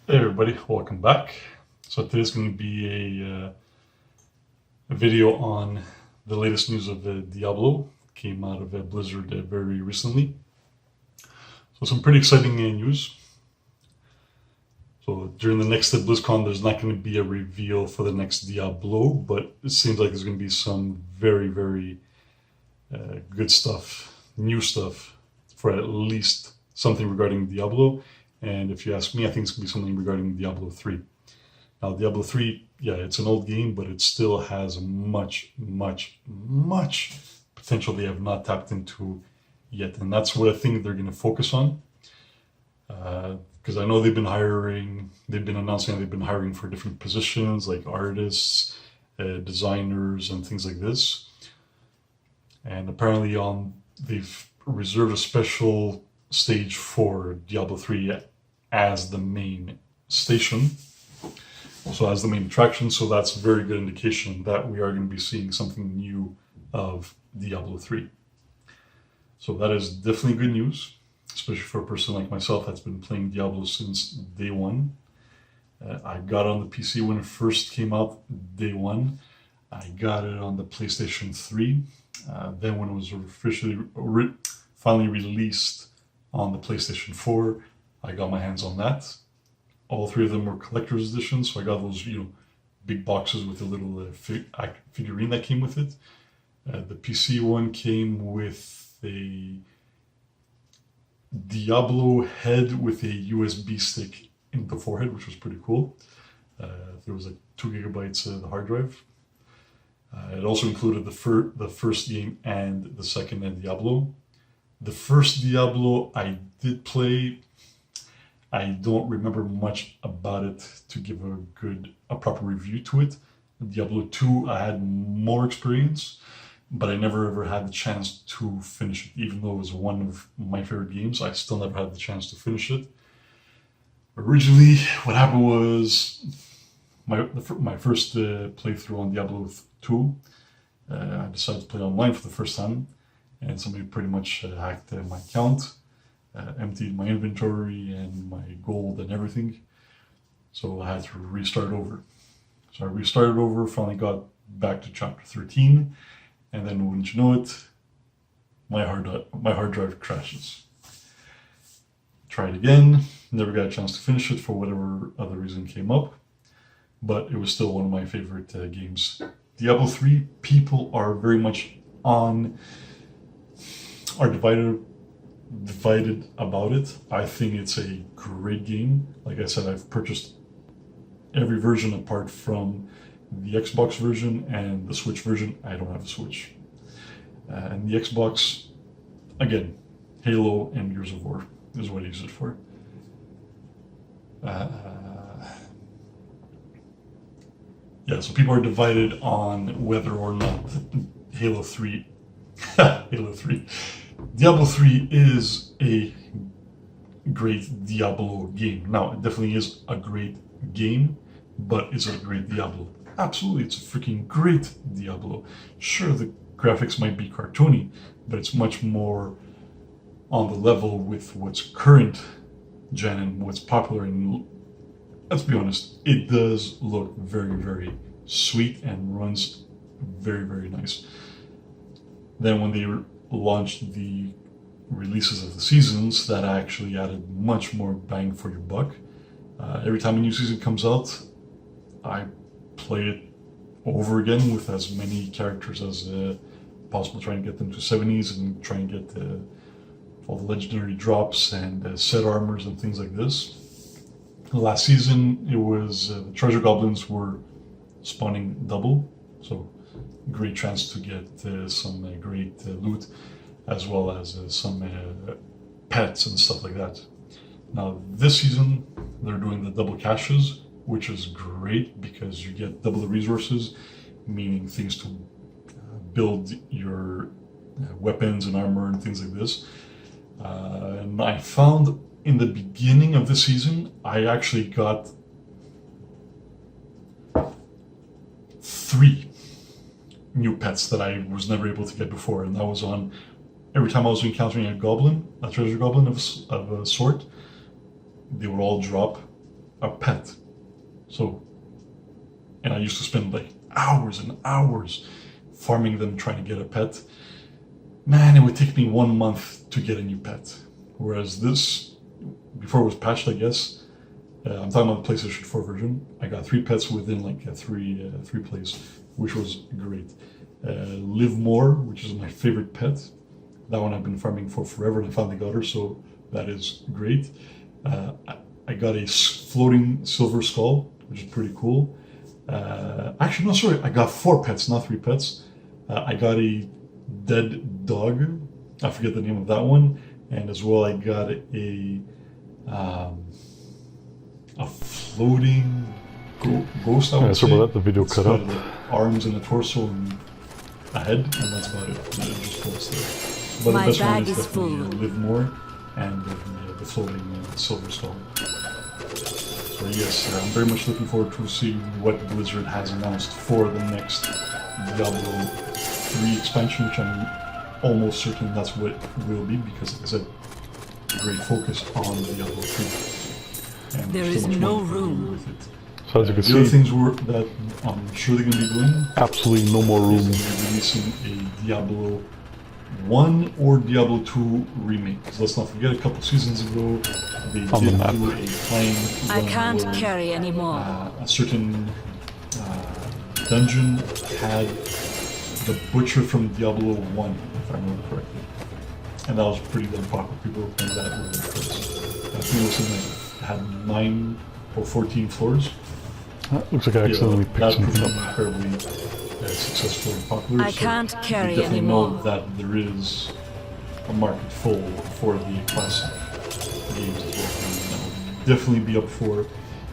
Hey everybody, welcome back. So today's going to be a video on the latest news of Diablo. Came out of Blizzard very recently. So some pretty exciting news. So during the next Blizzcon, there's not going to be a reveal for the next Diablo, but it seems like there's going to be some very good stuff, new stuff, for at least something regarding Diablo. And if you ask me, I think it's going to be something regarding Diablo 3. Now, Diablo 3, yeah, it's an old game, but it still has much potential they have not tapped into yet. And that's what I think they're going to focus on. Because I know they've been announcing they've been hiring for different positions like artists, designers, and things like this. And apparently they've reserved a special stage for Diablo 3 as the main station, so as the main attraction. So that's a very good indication that we are going to be seeing something new of Diablo 3. So that is definitely good news, especially for a person like myself that's been playing Diablo since day one. I got it on the PC when it first came out, day one. I got it on the PlayStation 3. Then when it was finally released on the PlayStation 4, I got my hands on that. All three of them were collector's editions, so I got those, big boxes with a little figurine that came with it. The PC one came with a Diablo head with a USB stick in the forehead, which was pretty cool. There was like 2 gigabytes of the hard drive. It also included the first game and the second Diablo. The first Diablo I did play. I don't remember much about it to give a proper review to it. Diablo 2, I had more experience, but I never ever had the chance to finish it. Even though it was one of my favorite games, I still never had the chance to finish it. Originally, what happened was my first playthrough on Diablo 2, I decided to play online for the first time, and somebody pretty much hacked my account, emptied my inventory and my gold and everything. So I had to restart over. So I restarted over, finally got back to chapter 13, and then wouldn't you know it, my hard drive crashes. Tried again, never got a chance to finish it for whatever other reason came up, but it was still one of my favorite games. Diablo 3, people are very much divided about it. I think it's a great game. Like I said, I've purchased every version apart from the Xbox version and the Switch version. I don't have a Switch. And the Xbox, again, Halo and Gears of War is what I use it for. Yeah, so people are divided on whether or not Halo 3, Diablo 3 is a great Diablo game. Now, it definitely is a great game, but is it a great Diablo? Absolutely, it's a freaking great Diablo. Sure, the graphics might be cartoony, but it's much more on the level with what's current gen and what's popular. And let's be honest, it does look very sweet and runs very nice. Then when they launched the releases of the seasons, that actually added much more bang for your buck. Every time a new season comes out, I play it over again with as many characters as possible, trying to get them to 70s and try and get all the legendary drops and set armors and things like this. Last season, it was the treasure goblins were spawning double, so great chance to get some great loot, as well as some pets and stuff like that. Now this season they're doing the double caches, which is great because you get double the resources, meaning things to build your weapons and armor and things like this. And I found in the beginning of the season, I actually got 3 new pets that I was never able to get before, and that was on every time I was encountering a goblin, a treasure goblin of a sort, they would all drop a pet. So, and I used to spend like hours and hours farming them trying to get a pet. Man, it would take me 1 month to get a new pet. Whereas this, before it was patched, I guess, I'm talking about the PlayStation 4 version, I got 3 pets within like three plays, which was great. Live More, which is my favorite pet. That one I've been farming for forever, and I finally got her, so that is great. I got a floating silver skull, which is pretty cool. Actually, no, sorry, I got 4 pets, not 3 pets. I got a dead dog. I forget the name of that one, and as well I got a floating ghost. I would say. Sorry about that. The video cut got, up. like, arms and a torso and a head, and that's about it. It just floats there. But My the best one bag is is definitely full. Live More and the floating silver skull. So yes, I'm very much looking forward to seeing what Blizzard has announced for the next Diablo 3 expansion, which I'm almost certain that's what it will be, because like I said, great focus on Diablo 3. And There so is much no more to do room. with it. So as you can The other see, things that I'm sure they're going to be doing absolutely no more is room. they're gonna be releasing a Diablo 1 or Diablo 2 remake. Because let's not forget, a couple seasons ago, they On the did map. do a claim I can't where, carry anymore. a certain dungeon had the butcher from Diablo 1, if I remember correctly. And that was pretty damn popular. People were playing that with their friends. I think it was something like it had 9 or 14 floors. Looks like I accidentally that picked proved something. incredibly successful and popular. I so can't carry we definitely anymore. know that there is a market full for the classic games as well. And I would definitely be up for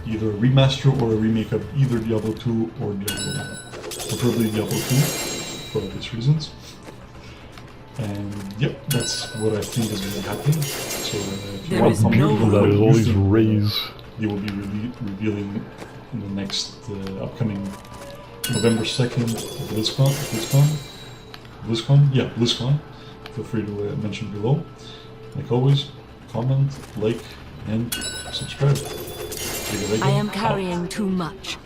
either a remaster or a remake of either Diablo 2 or Diablo 1. Preferably Diablo 2 for obvious reasons. And yep, that's what I think is going to be happening. So if you There want is How to no beautiful know that what is, you all these think rays. they will be revealing in the next upcoming November 2nd BlizzCon. Feel free to mention below. Like always, comment, like, and subscribe. I am carrying too much.